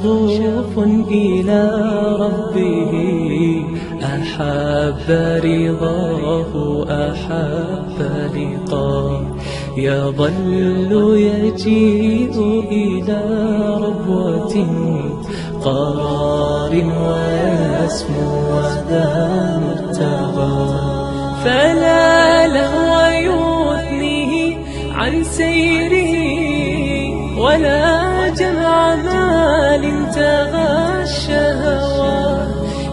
شغوف إلى ربه، أحب رضاه أحب لقاه، يظل يجيء إلى ربوة قرار ويسمو وذا مرتغى، فلا لهو يثنيه عن سيره، ولا جمع مال تغى الشهوى،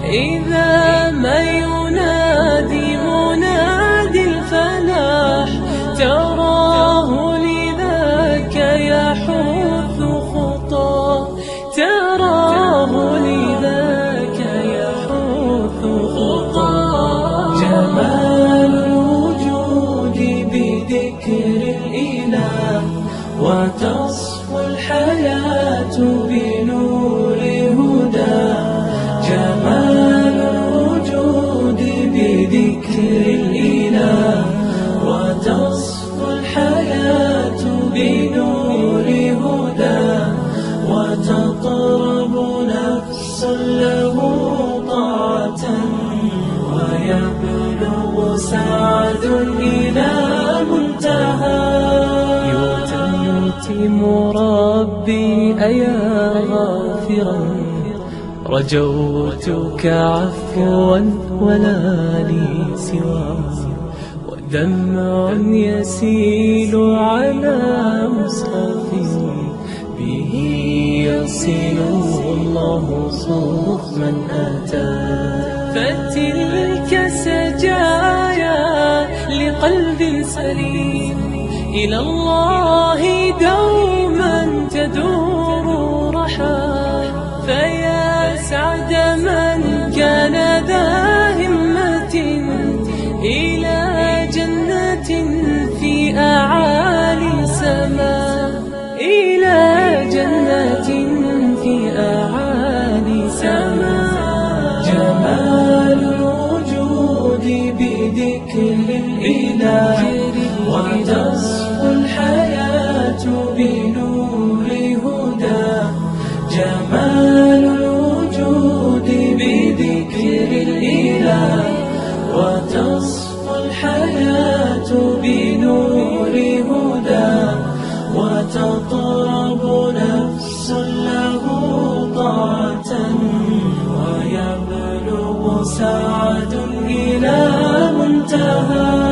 إذا ما ينادي منادي الفلاح، تراه لذاك يحث خطاه، تراه لذاك يحث خطاه. جمال الوجود بذكر الإله، وتصفو الحياة بنور هدى، جمال الوجود بذكر الإله، وتصفو الحياة بنور هدى، وتطرب نفس له طاعة، ويبلغ سعد إلى منتهى. يتم ربي أيا غافرا، رجوتك عفوا ولا لي سوى، ودمع يسيل على مصحف به يصل الله صوف من أتى، فتلك سجايا لقلب سليم، إلى الله دوما تدور رحى، فيا سعد من كان ذا همة إلى جنة في أعالي سماء، إلى جنة في أعالي سماء. جمال الوجود بذكر الإله، وتصفو الحياة بنور هدى، جمال الوجود بذكر الإله، وتصفو الحياة بنور هدى، وتطرب نفس له طاعة، ويبلغ سعد إلى منتهى.